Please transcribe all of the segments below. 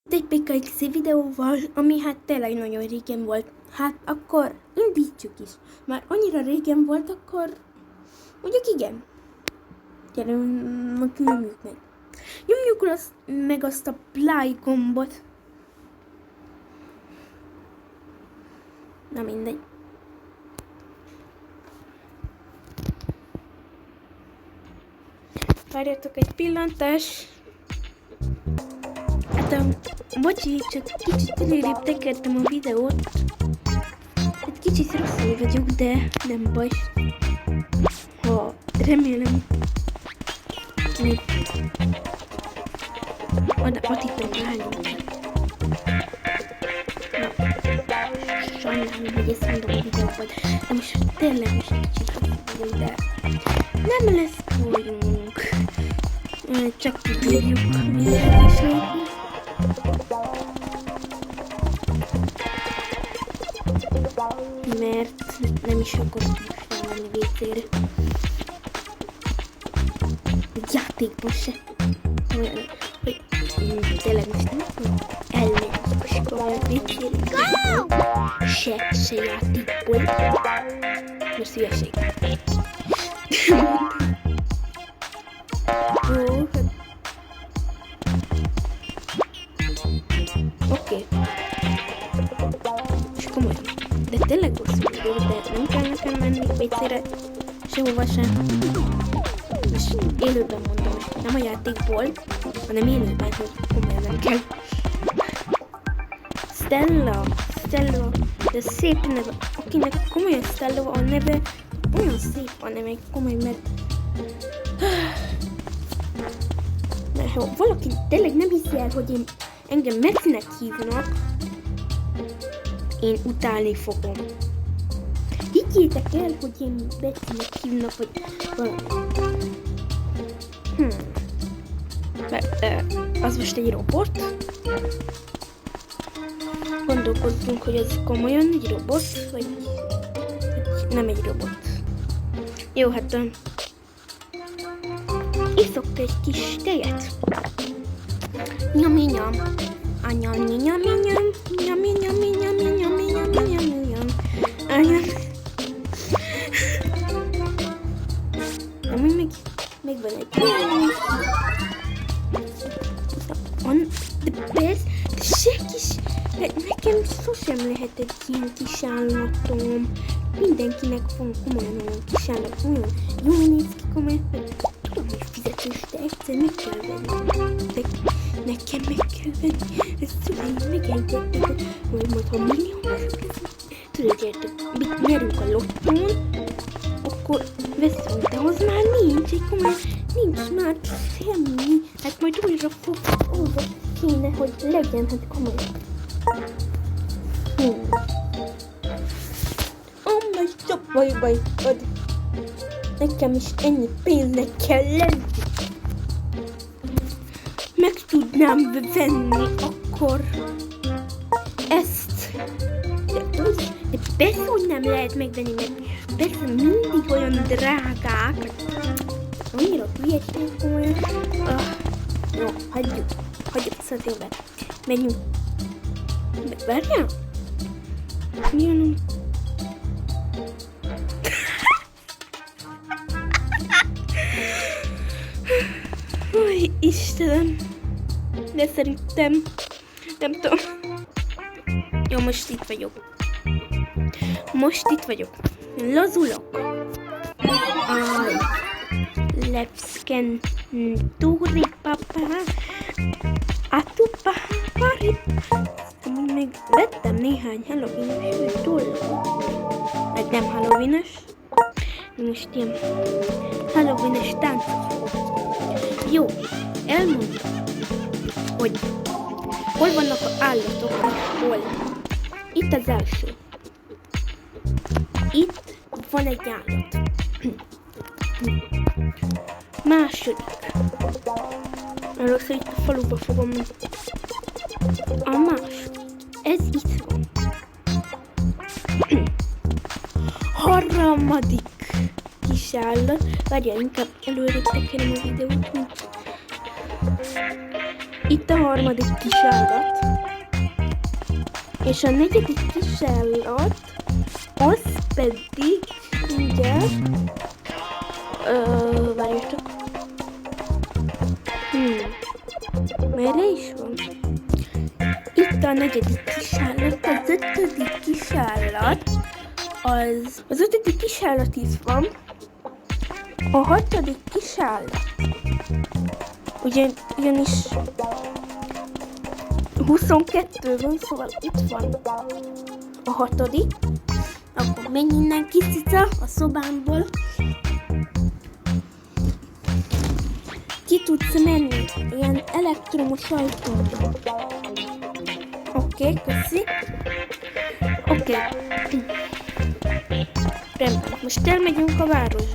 Egy PKXD videóval, ami hát tényleg nagyon régen volt. Hát akkor indítsuk is. Már annyira régen volt, akkor mondjuk igen. Gyerünk, nyomjuk meg. Nyomjuk meg azt a play gombot. Na mindegy. Várjatok egy pillantás. Hát bocsi, csak kicsit előrébb tekertem a videót. Egy kicsit rosszul vagyok, de nem baj. Remélem. Ott itt állunk. Sajnálom, hogy ezt mondom a videóban. De most tényleg is egy kicsit rosszul vagyok, de nem lesz bajunk. Csak kibírjuk mindjárt is lépni. Mert nem is akarok most elmenni WC-re. Játékban se. Olyan, hogy tényleg most nem tudom elmenni most komolyan WC-re. Se játékból. Mert hülyeség. Oké. És komolyan. De tényleg rosszul vagyok, de nem kell nekem menni WC-re sehova sem. És élőben mondom, hogy nem a játékból, hanem élőben, hogy komolyan nem kell. Stella, de szép neve. Akinek komolyan Stella a neve, olyan szép a neve, komolyan, mert ha valaki tényleg nem hiszi el, hogy engem Mecinek hívnak, én utálni fogom. Higgyétek el, hogy én Mecinek hívnak, vagy valami. Az most egy robot. Gondolkozzunk, hogy ez komolyan egy robot, vagy nem egy robot. Jó, hát iszok egy kis tejet. Nyam-nyam. Nyam-nyam-nyam-nyam. Nyam-nyam-nyam-nyam-nyam-nyam-nyam-nyam. Amúgy még van egy. De persze, de se kis. Nekem sosem lehet egy ilyen kis állatom. Mindenkinek van komolyan olyan kis állat, olyan jól néz ki komolyan. Tudom, hogy fizetős, de egyszer meg kell venni. De nekem meg kell venni. Ezt szüleim megengedték, hogy majd ha milliómosok leszünk. Tudod, érted, mit nyerünk a lottón, akkor veszünk, de az már nincs, egy komolyan nincs már semmi. Hát majd újra kéne, hogy legyen, hát komolyan. Most csak baj, nekem is ennyi pénznek kell lenni. Meg tudnám venni akkor ezt. De persze, hogy nem lehet megvenni, mert persze mindig olyan drágák. Annyira hülyeség komolyan. Jó, hagyjuk szatélbe. Menjünk. Várjál? Milyen? Új, Istenem. De szerintem nem tudom. Jó, most itt vagyok. Lazulok. Lepszken túri papa. Atupa pari. Még vettem néhány Halloween-es dolgot. Meg nem Halloween-es. Most ilyen Halloween-es táncot. Jó, elmondtam, hogy hol vannak az állatok, hol. Itt az első. Itt van egy állat. Második. Először itt a faluba fogom. A második. Ez itt van. Harmadik kis állat. Várjál, inkább előrébb tekerem a videót, mint itt a a harmadik kisállat. És a negyedik kisállat, az pedig, mindjárt, várjatok. Merre is van? Itt a negyedik kisállat, az ötödik kisállat, az ötödik kisállat is van. A hatodik kisállat, ugyanis 22 van, szóval itt van a hatodik. Akkor menj innen, kis cica, a szobámból. Ki tudsz menni ilyen elektromos ajtóba. Oké, köszi. Oké. Rendben, most elmegyünk a városba.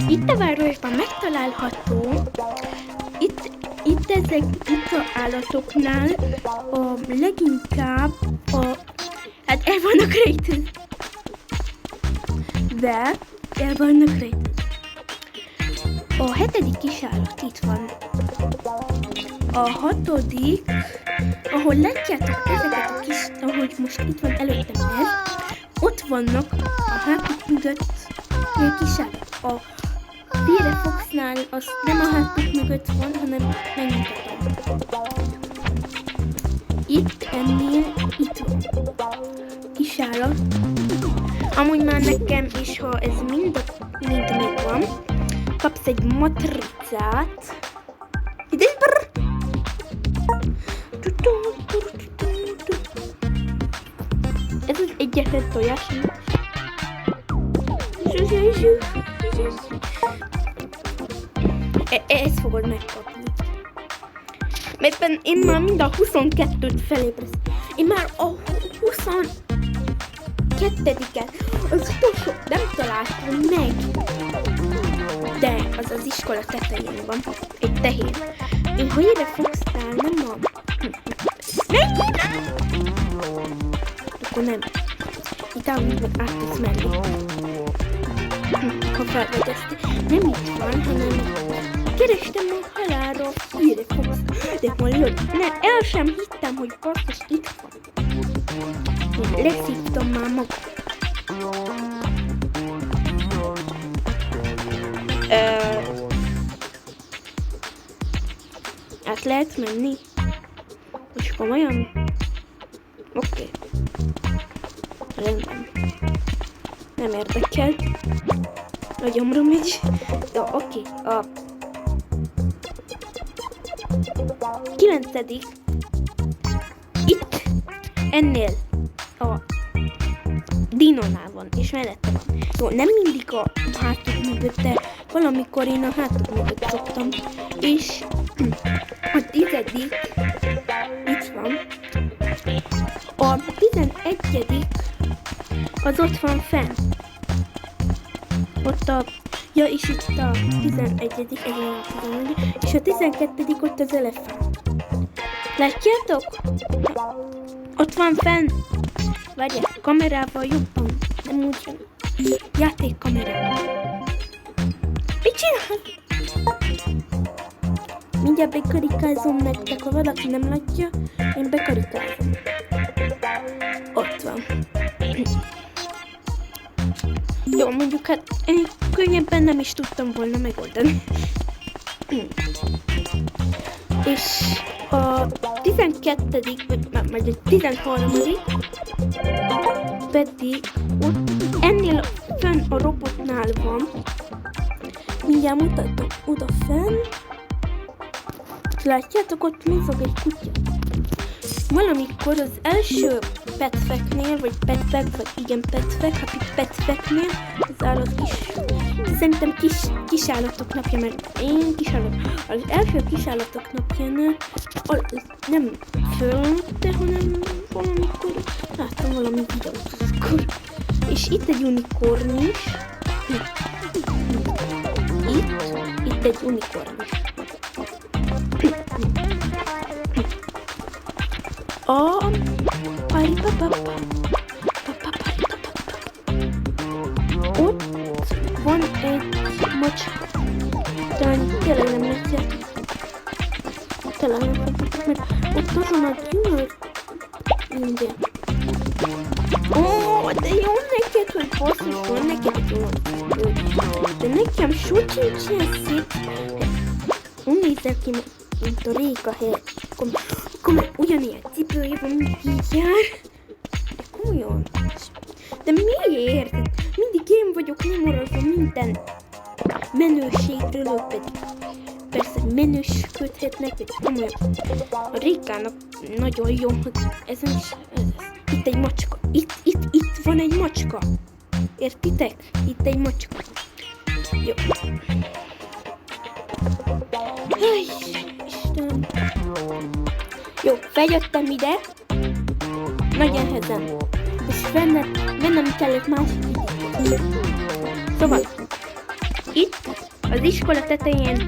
Itt a városban megtalálható, itt az állatoknál a leginkább hát el vannak rejtőzve. De el vannak rejtőzve. A hetedik kisállat itt van. A hatodik, ahol látjátok ezeket a kis, ahogy most itt van előttem ez, ott vannak a hátuk mögött a kisállat. A Firefoxnál az nem a hátuk mögött van, hanem megmutatom. Itt ennél itt van. Kisállat. Amúgy már nekem is, ha ez mind megvan, kapsz egy matricát. Ide ez az egyetlen tojás. Ezt fogod megkapni. Mert én már mind a 22-t felébresz. Én már a 22-et, az utolsó nem találtam meg. De az az iskola tetején van. Egy tehén. Én hogy ide fogsztál, nem van. Akkor nem. Itt át tudsz menni. Ha felvegyezti. Nem itt van, hanem kerestem a halálra a Firefox. De hallod? Nem, el sem hittem, hogy basszus itt van. Leszívtam már magam. Át lehet menni? És komolyan? Oké. Rendben. Nem érdekel. Agyamra megy. Jó, oké. A 9. Itt. Ennél. A dinónál van. És mellette van. Jó, nem mindig a hátuk mögött, de valamikor én a hátuk mögött szoktam. És a 10. itt van. A 11. az ott van fenn. Ott a... Ja, és itt a 11. És a 12. ott az elefánt. Látjátok? Ott van fenn. Várjál, kamerával jobban. Nem úgy. Játékkamerával. Mit csinál? Mindjárt bekarikázom nektek, ha valaki nem látja, én bekarikázom. Ott van. Jó, mondjuk hát én könnyebben nem is tudtam volna megoldani. És a 12. vagy a 13. pedig ott ennél fönn a robotnál van. Mindjárt mutatom oda fenn. Látjátok, ott mozog egy kutya. Valamikor az első petfeknél, vagy petfek, vagy igen petfek, hát itt petfeknél az állat szerintem kisállatok napja, mert én kisállat, az első kisállatok napjánál nem fölnőtte, hanem valamikor láttam valami videót akkor. És itt egy unikorn is. Itt egy unikorn is. Ott van egy macska. Tényleg nem megcéltem. Tényleg nem fogjuk, mert ott azon a gyümölcs... Mindjárt. Ó, de jó neked, hogy basszus van neked egy olyan cipő. De nekem sosincs ilyen szép. Úgy nézel ki, mint a Réka hely. Akkor ugyanilyen cipője van, mindig így jár. De komolyan. De miért? Mindig én vagyok nyomorolva minden menőségről, ők pedig persze menősködhetnek, vagy komolyan. A Rékának nagyon jó, hogy ezen is ez. Itt egy macska. Itt van egy macska. Értitek? Itt egy macska. Jó. Ay, Istenem. Jó, feljöttem ide. Nagy ehezen. És vennem kellett másik időt. Szóval, itt az iskola tetején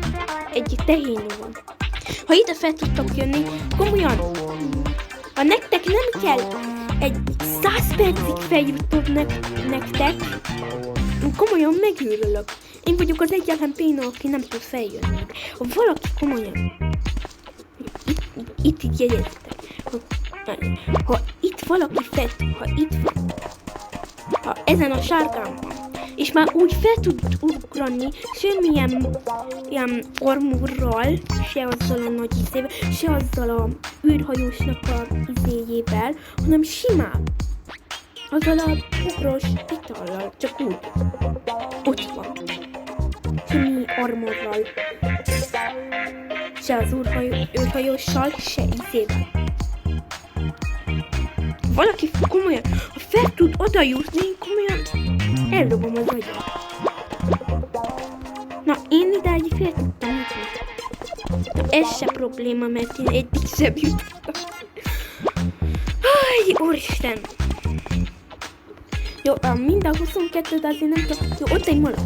egy tehén van. Ha ide fel tudtok jönni, komolyan, ha nektek nem kell egy 100 percig feljutod nektek, komolyan megőrülök. Én vagyok az egyetlen péna, aki nem tud feljönni. Ha valaki komolyan, itt jegyezitek, ha itt valaki ha ezen a sárgán van, és már úgy fel tud ugrani, semmilyen ilyen armorral, se azzal a nagy izével, se azzal a űrhajósnak a izéjével, hanem simán. Azzal a ugros itallal, csak úgy. Ott van. Semmi armorral. Se az űrhajóssal, se izével. Valaki komolyan, ha fel tud oda jutni, én komolyan eldobom az agyat. Na, én idáig fel tudtam jutni. Na, ez se probléma, mert én eddig sem jutottam. Aj, úristen! Jó, mind a 22, de azért nem tudom. Jó, ott egy malac.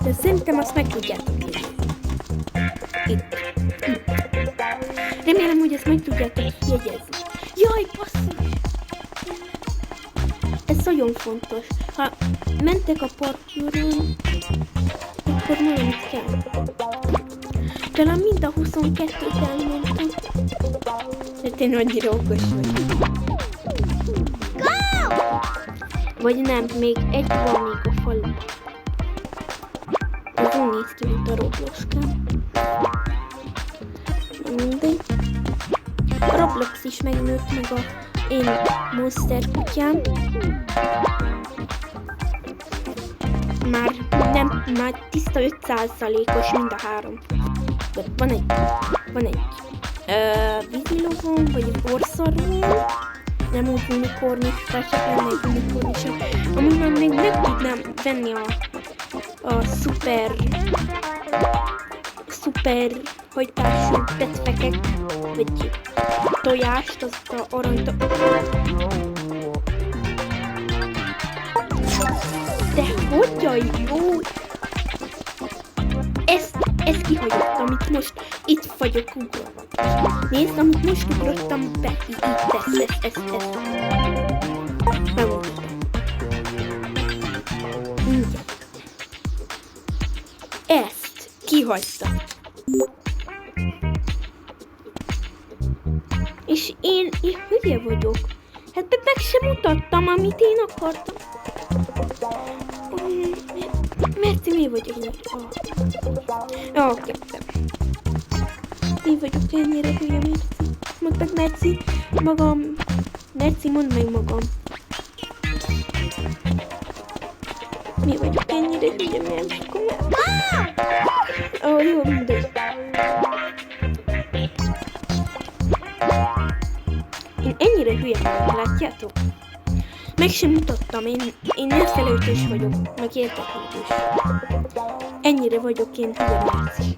De szerintem azt meg tudjátok írni. Itt. Remélem, hogy ezt meg tudjátok jegyezni. Jaj, basszus! Ez nagyon fontos. Ha mentek a parkőrön, akkor valamit kell. Talán mind a 22-t elmondtam. Mert én annyira okos vagyok. Vagy nem, még egy van még a faluban. Ez úgy néz ki, mint a Robloskám. Mindegy. A Roblox is megnőtt, meg a én monster kutyám. Már tiszta 5%-os mind a három. De van egy vízilovom, vagy egy orszarvom. Nem úgy unikornis, vagy csak lenne egy unikornis. Amúgy már még meg tudnám venni a szuper hajtású tetveket, vagy tojást, azt a aranyta. De hogyan jó? Ezt kihagyott, amit most itt vagyok ugrva. Nézd, amit most ugrottam be, itt ezt. Megmondtam. Mindjárt. Ezt kihagytam. És én hülye vagyok. Hát meg sem mutattam, amit én akartam. Mert mi vagyok ennyire? Kezdtem. Mi vagyok ennyire hülye, Merci? Mondd meg, Merci, magam. Merci, mondd meg magam. Mi vagyok ennyire hülye, Merci? Jó, mindegy. Én ennyire hülye vagyok, látjátok? Meg sem mutattam, én elfelejtős vagyok, meg érdeklődős. Ennyire vagyok én hülye Merci.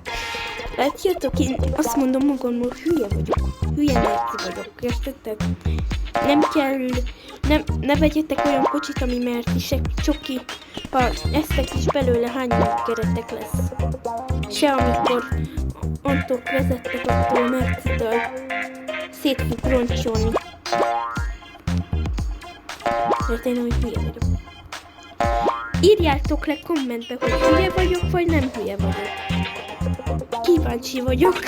Látjátok, én azt mondom magamról, hülye vagyok. Hülye Merci vagyok, értettek? Nem kell, ne vegyetek olyan kocsit, ami Merci se csoki, ha eztek is belőle hány keretek lesz. Se amikor antok vezettek attól a Merci-től, szét fog roncsolni. Mert én úgy hülye vagyok. Írjátok le kommentbe, hogy hülye vagyok, vagy nem hülye vagyok. kíváncsi vagyok.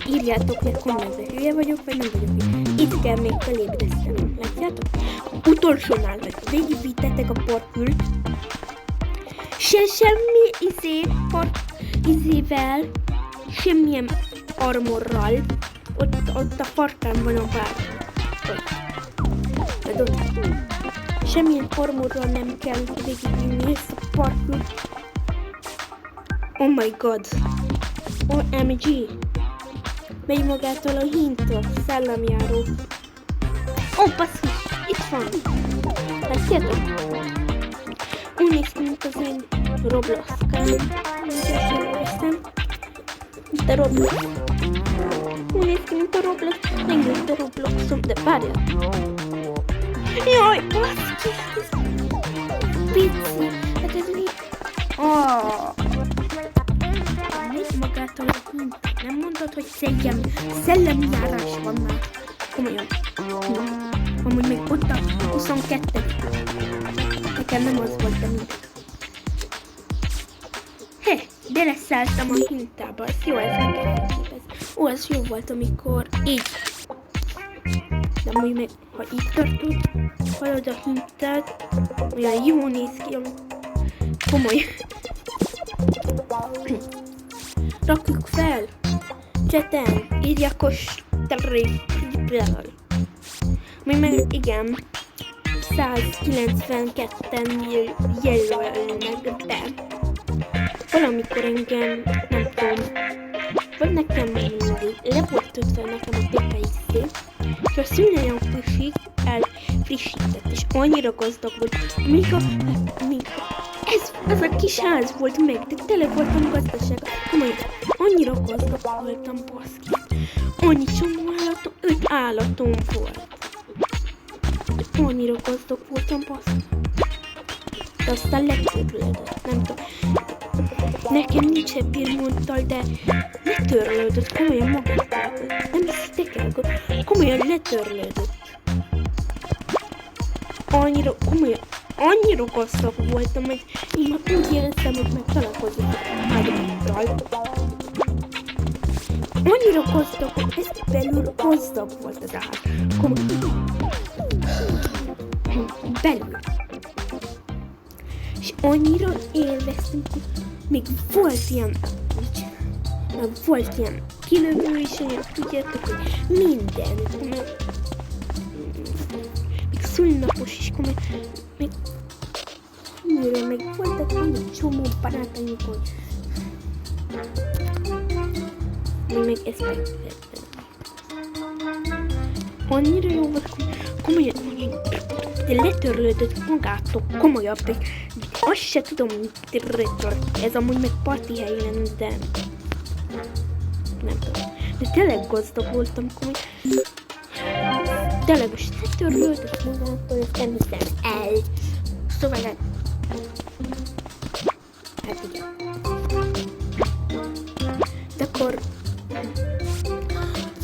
Írjátok le kommentbe, hülye vagyok, vagy nem vagyok hülye. Itt kell még felébresztenem, látjátok? Utolsónál vagyok. Végigvittetek a parkült. Semmi izével, semmilyen armorral. Ott a farkán van a bár. Ott. Semmilyen armorral nem kell végigvinni ezt a parkült. Oh my god. OMG. Megy magától a hinta, szellemjáró. Ó, basszus, itt van. Látjátok? Úgy néz ki, mint az én Roblox-kám. Itt a Roblox. Úgy néz ki, mint a Roblox. Megint a Robloxom, de várjál. Jaj, baszki, ez pici. Hát ez mi? Nézd magától a hinta. Nem mondod, hogy szellemjárás van már. Komolyan. Amúgy még ott a 22. Nekem nem az volt, de mind. Beleszálltam a hintába. Ez jó, ez nekem képez. Ó, ez jó volt, amikor így. De amúgy meg, ha így tartod, hallod a hintát, olyan jó néz ki, komoly. Rakjuk fel. Cseten, írjakos triple. Mi meg igen, 192-en jelölnek be. Valamikor engem, nem tudom, vagy nekem le volt kötve nekem a PKXD, és a szülőjön elfrissített, és annyira gazdag volt, míg ez a kis ház volt meg, de tele voltam gazdasága. Komolyan, annyira gazdag voltam, baszki. Annyi csomó állatom, 5 állatom volt. De annyira gazdag voltam, baszki. De aztán letörlődött, nem tudom. Nekem nincs happy mondtal, de letörlődött, komolyan magától. Nem hiszitek el, komolyan letörlődött. Annyira gazdag voltam, hogy én már úgy éreztem, hogy meg találkozom a mágikkal. Annyira gazdag, hogy ez belül gazdag volt az áll. Belül. És annyira élveztem, hogy még volt ilyen kilövő is, tudjátok, hogy minden. Még szülnapos is, még voltak egy csomó barátaink, hogy még ezt megvettem. Annyira jó volt, komolyan, de letörlődött magától komolyabb, de azt se tudom, mit retört. Ez amúgy meg parti hely lenne, de nem tudom. De tényleg gazdag voltam, komolyan. Tényleg most letörlődött magától, ezt nem hiszem el. Szóval hát igen. De akkor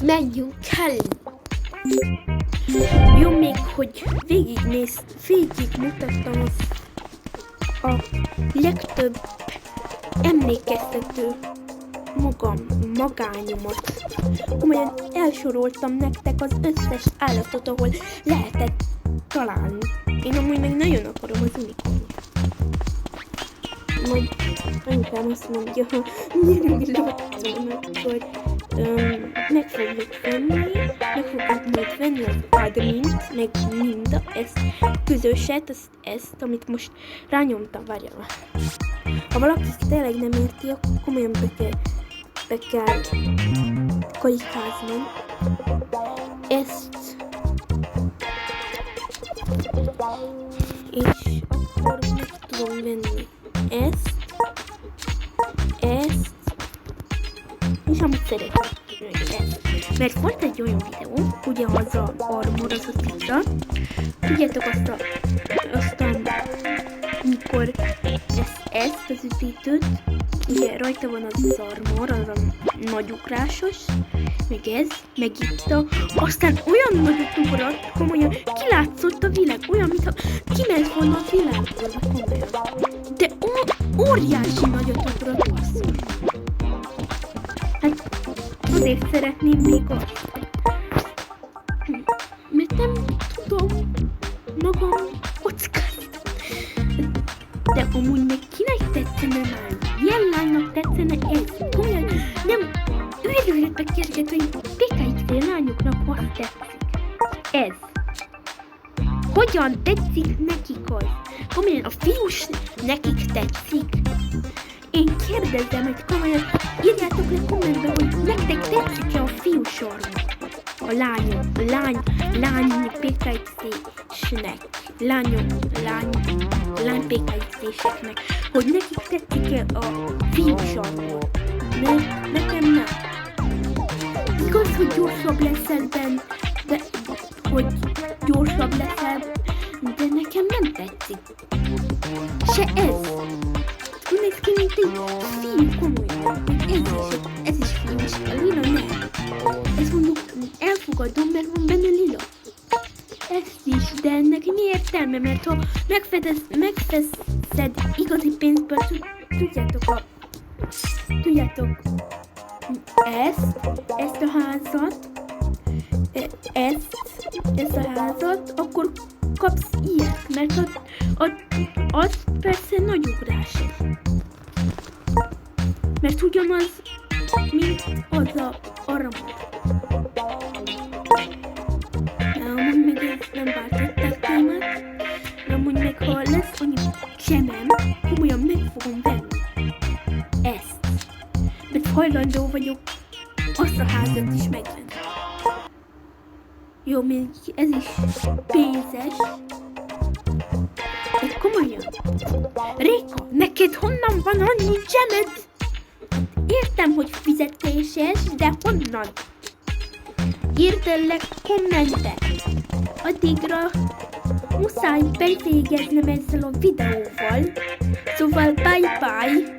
menjünk el. Jó, még hogy végigmutattam a legtöbb emlékeztető magányomat. Komolyan elsoroltam nektek az összes állatot, ahol lehetett találni. Én amúgy meg nagyon akarom az unikornot. Majd anyukám azt mondja, hogy gyerünk lottónak, hogy meg fogjuk majd venni az admint, meg mind ezt közöset, ezt, amit most rányomtam, várjál. Ha valaki tényleg nem érti, akkor komolyan be kell karikázni. Ezt és akkor meg tudom venni ezt és amit szeretnék. Mert volt egy olyan videó, ugye az a armor, az a pizza. Tudjátok azt mikor ezt az üdítőt, ugye rajta van az armor, az a nagy ugrásos, meg ez, meg itt aztán olyan nagyot ugrott, komolyan kilátszott a világ, olyan, mintha kiment volna a világból, komolyan. De óriási nagyot ugrott, basszus. Azért szeretném még azt. Mert nem tudom magam kockázni. De amúgy meg kinek tetszene már? Milyen lánynak tetszene ez? Komolyan nem őrületbe kerget, hogy PKXD lányoknak azt tetszik. Ez. Hogyan tetszik nekik az? Komolyan a fiús nekik tetszik? Én kérdezem, hogy komolyan írjátok le kommentbe, hogy nektek tetszik-e a fiúsorm? A lány PKXD-snek, lány PKXD-seknek, hogy nekik tetszik-e a fiúsorm? Mert nekem nem. Igaz, hogy gyorsabb leszel benne, de nekem nem tetszik. Se ez. Úgy néz ki, mint egy fiú, komolyan. Ez is fiús. A lila nem. Ezt mondjuk elfogadom, mert van benne lila. Ezt is, de ennek mi értelme? Mert ha megfeszed igazi pénzből, tudjátok, ezt a házat, ezt a házat, akkor kapsz ilyet, mert az persze nagy ugrás. Mert ugyanaz, mint az a aramot. Amúgy még ezt nem váltották témát, de amúgy meg ha lesz annyi zsemem, komolyan meg fogom venni ezt. Mert hajlandó vagyok azt a házat is megvenni. Jó, még ez is pénzes. De komolyan. Réka, neked honnan van annyi zsemed? Értem, hogy fizetéses, de honnan? Írd el le kommentet. Addigra muszáj befejeznem ezzel a videóval. Szóval bye bye.